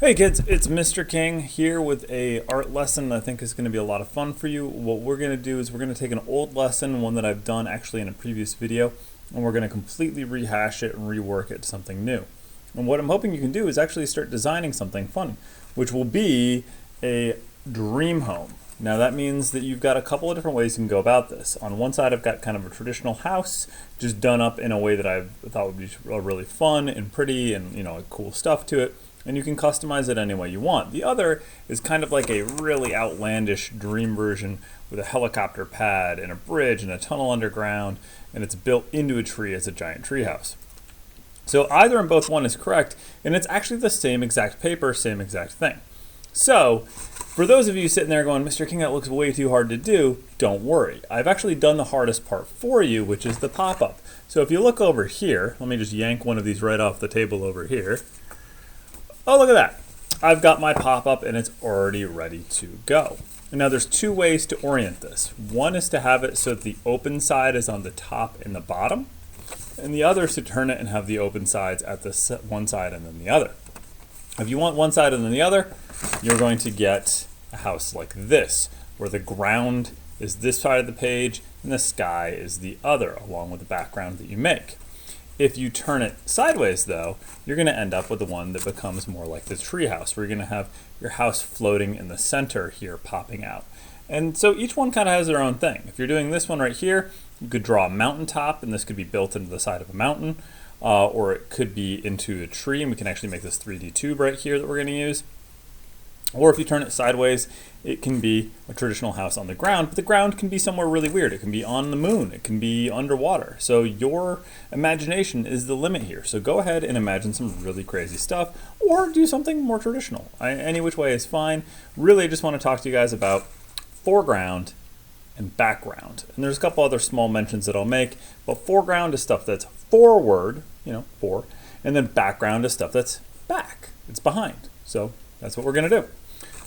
Hey kids, it's Mr. King here with a art lesson that I think is going to be a lot of fun for you. What we're going to do is we're going to take an old lesson, one that I've done actually in a previous video, and we're going to completely rehash it and rework it to something new. And what I'm hoping you can do is actually start designing something fun, which will be a dream home. Now that means that you've got a couple of different ways you can go about this. On one side I've got kind of a traditional house, just done up in a way that I thought would be really fun and pretty and cool stuff to it. And you can customize it any way you want. The other is kind of like a really outlandish dream version with a helicopter pad and a bridge and a tunnel underground, and it's built into a tree as a giant tree house. So either and both one is correct, and it's actually the same exact paper, same exact thing. So for those of you sitting there going, Mr. King, that looks way too hard to do, don't worry. I've actually done the hardest part for you, which is the pop-up. So if you look over here, let me just yank one of these right off the table over here. Oh, look at that. I've got my pop-up and it's already ready to go. And now there's two ways to orient this. One is to have it so that the open side is on the top and the bottom. And the other is to turn it and have the open sides at the one side and then the other. If you want one side and then the other, you're going to get a house like this, where the ground is this side of the page and the sky is the other, along with the background that you make. If you turn it sideways though, you're going to end up with the one that becomes more like the tree house, where you're going to have your house floating in the center here popping out. And so each one kind of has their own thing. If you're doing this one right here, you could draw a mountaintop, and this could be built into the side of a mountain, or it could be into a tree, and we can actually make this 3D tube right here that we're going to use. Or if you turn it sideways, it can be a traditional house on the ground, but the ground can be somewhere really weird. It can be on the moon, it can be underwater. So your imagination is the limit here. So go ahead and imagine some really crazy stuff, or do something more traditional. Any which way is fine. Really, I just want to talk to you guys about foreground and background. And there's a couple other small mentions that I'll make, but foreground is stuff that's forward, for, and then background is stuff that's back, it's behind. So that's what we're going to do.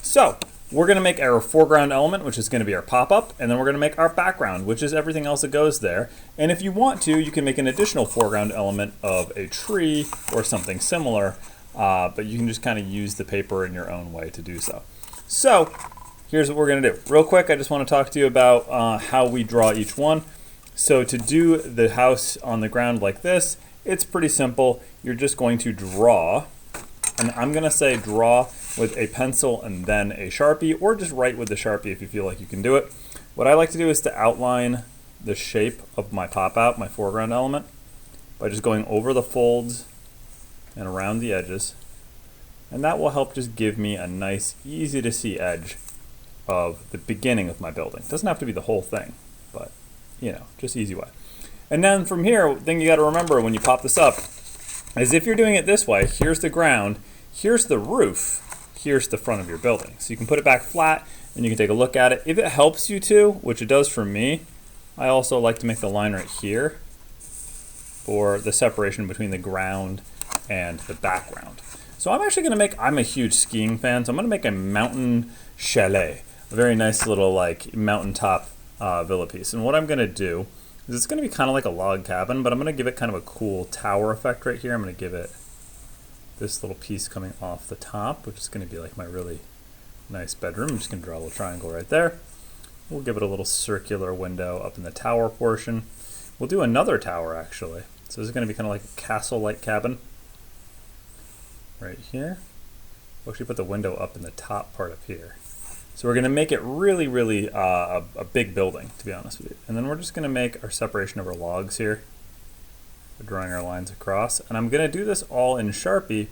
So we're going to make our foreground element, which is going to be our pop-up, and then we're going to make our background, which is everything else that goes there. And if you want to, you can make an additional foreground element of a tree or something similar, but you can just kind of use the paper in your own way to do so. So here's what we're going to do. Real quick, I just want to talk to you about how we draw each one. So to do the house on the ground like this, it's pretty simple. You're just going to draw, and I'm going to say draw with a pencil and then a Sharpie, or just write with the Sharpie if you feel like you can do it. What I like to do is to outline the shape of my pop-out, my foreground element, by just going over the folds and around the edges. And that will help just give me a nice, easy to see edge of the beginning of my building. It doesn't have to be the whole thing, but just easy way. And then from here, the thing you got to remember when you pop this up is if you're doing it this way, here's the ground, here's the roof, here's the front of your building. So you can put it back flat and you can take a look at it. If it helps you to, which it does for me, I also like to make the line right here for the separation between the ground and the background. So I'm actually going to I'm a huge skiing fan, so I'm going to make a mountain chalet, a very nice little mountaintop villa piece. And what I'm going to do is it's going to be kind of like a log cabin, but I'm going to give it kind of a cool tower effect right here. I'm going to give it this little piece coming off the top, which is going to be like my really nice bedroom. I'm just going to draw a little triangle right there. We'll give it a little circular window up in the tower portion. We'll do another tower actually. So this is going to be kind of like a castle-like cabin right here. We'll actually put the window up in the top part up here. So we're going to make it really, really a big building, to be honest with you. And then we're just going to make our separation of our logs here. We're drawing our lines across. And I'm going to do this all in Sharpie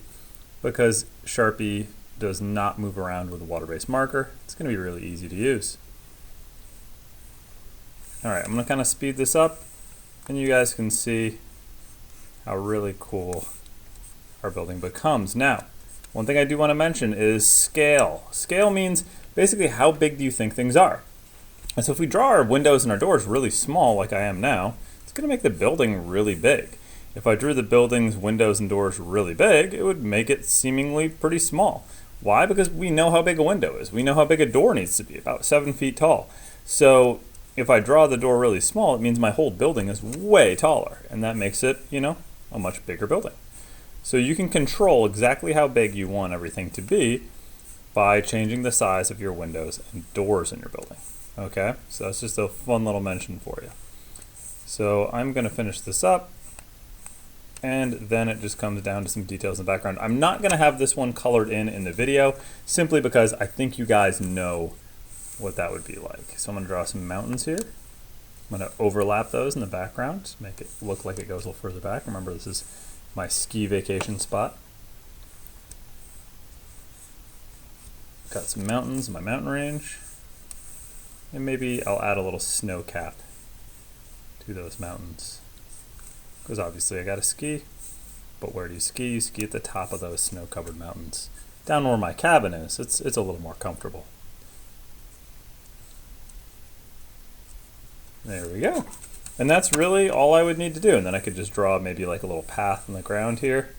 because Sharpie does not move around with a water-based marker. It's going to be really easy to use. All right, I'm going to kind of speed this up, and you guys can see how really cool our building becomes. Now, one thing I do want to mention is scale. Scale means basically how big do you think things are? And so if we draw our windows and our doors really small like I am now, it's going to make the building really big. If I drew the building's windows and doors really big, it would make it seemingly pretty small. Why? Because we know how big a window is. We know how big a door needs to be, about 7 feet tall. So if I draw the door really small, it means my whole building is way taller, and that makes it, a much bigger building. So you can control exactly how big you want everything to be by changing the size of your windows and doors in your building. Okay, so that's just a fun little mention for you. So I'm going to finish this up, and then it just comes down to some details in the background. I'm not going to have this one colored in the video, simply because I think you guys know what that would be like. So I'm going to draw some mountains here. I'm going to overlap those in the background to make it look like it goes a little further back. Remember, this is my ski vacation spot. Got some mountains in my mountain range. And maybe I'll add a little snow cap to those mountains. Because obviously I got to ski. But where do you ski? You ski at the top of those snow-covered mountains. Down where my cabin is, it's a little more comfortable. There we go. And that's really all I would need to do. And then I could just draw maybe like a little path in the ground here.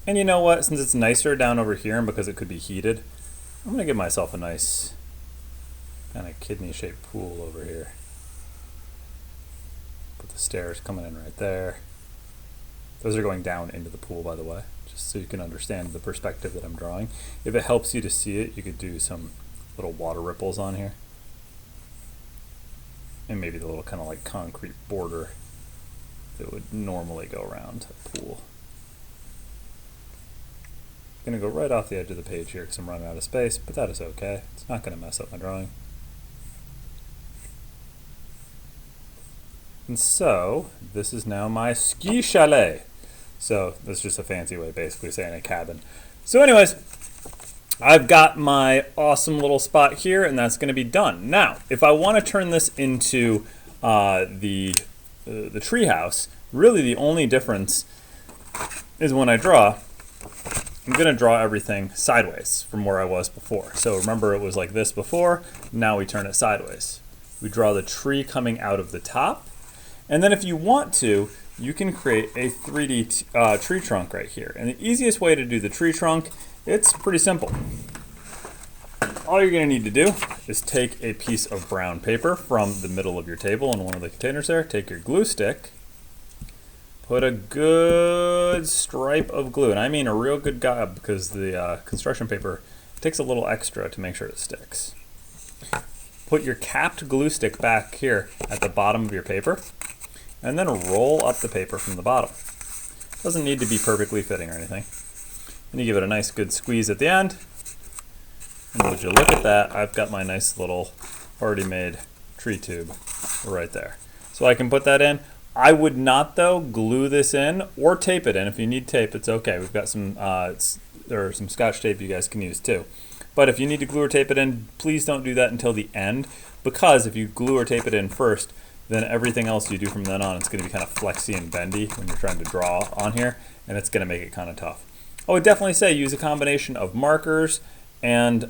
And you know what? Since it's nicer down over here and because it could be heated, I'm going to give myself a nice kind of kidney-shaped pool over here. Put the stairs coming in right there. Those are going down into the pool, by the way, just so you can understand the perspective that I'm drawing. If it helps you to see it, you could do some little water ripples on here. And maybe the little kind of like concrete border that would normally go around a pool. I'm going to go right off the edge of the page here because I'm running out of space, but that is okay. It's not going to mess up my drawing. And so, this is now my ski chalet. So, that's just a fancy way of basically saying a cabin. So anyways, I've got my awesome little spot here, and that's going to be done. Now, if I want to turn this into the tree house, really the only difference is when I draw, I'm going to draw everything sideways from where I was before. So remember, it was like this before. Now we turn it sideways. We draw the tree coming out of the top. And then if you want to, you can create a 3D tree trunk right here. And the easiest way to do the tree trunk, it's pretty simple. All you're going to need to do is take a piece of brown paper from the middle of your table in one of the containers there. Take your glue stick. Put a good stripe of glue, and I mean a real good gob, because the construction paper takes a little extra to make sure it sticks. Put your capped glue stick back here at the bottom of your paper, and then roll up the paper from the bottom. Doesn't need to be perfectly fitting or anything. And you give it a nice good squeeze at the end. And would you look at that, I've got my nice little already made tree tube right there. So I can put that in. I would not, though, glue this in or tape it in. If you need tape, it's okay. We've got some, there are some Scotch tape you guys can use too. But if you need to glue or tape it in, please don't do that until the end, because if you glue or tape it in first, then everything else you do from then on, it's going to be kind of flexy and bendy when you're trying to draw on here, and it's going to make it kind of tough. I would definitely say use a combination of markers and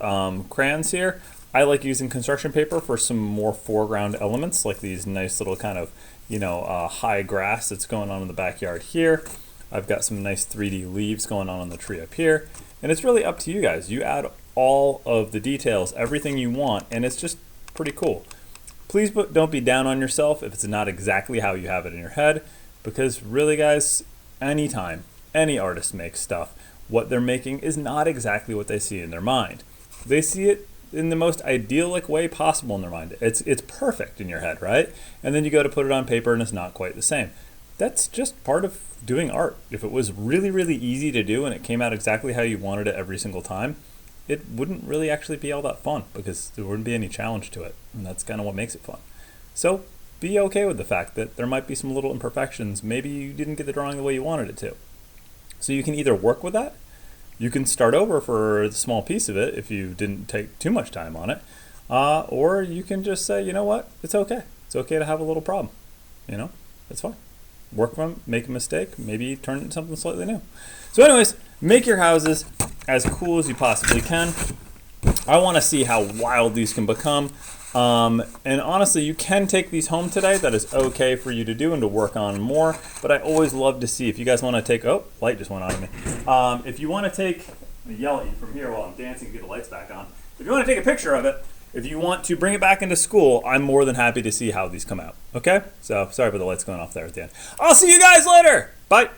crayons here. I like using construction paper for some more foreground elements, like these nice little kind of, high grass that's going on in the backyard here. I've got some nice 3D leaves going on the tree up here. And it's really up to you guys. You add all of the details, everything you want, and it's just pretty cool. Please don't be down on yourself if it's not exactly how you have it in your head, because really, guys, anytime any artist makes stuff, what they're making is not exactly what they see in their mind. They see it in the most idyllic way possible in their mind. It's perfect in your head, right? And then you go to put it on paper and it's not quite the same. That's just part of doing art. If it was really, really easy to do and it came out exactly how you wanted it every single time, it wouldn't really actually be all that fun, because there wouldn't be any challenge to it. And that's kind of what makes it fun. So be okay with the fact that there might be some little imperfections. Maybe you didn't get the drawing the way you wanted it to. So you can either work with that. You can start over for the small piece of it if you didn't take too much time on it. Or you can just say, you know what, it's okay. It's okay to have a little problem. That's fine. Work from it, make a mistake, maybe turn it into something slightly new. So anyways, make your houses as cool as you possibly can. I want to see how wild these can become. And honestly, you can take these home today. That is okay for you to do and to work on more. But I always love to see if you guys want to take, oh, light just went on me. If you want to take, I'm going to yell at you from here while I'm dancing to get the lights back on. If you want to take a picture of it, if you want to bring it back into school, I'm more than happy to see how these come out. Okay? So sorry for the lights going off there at the end. I'll see you guys later. Bye.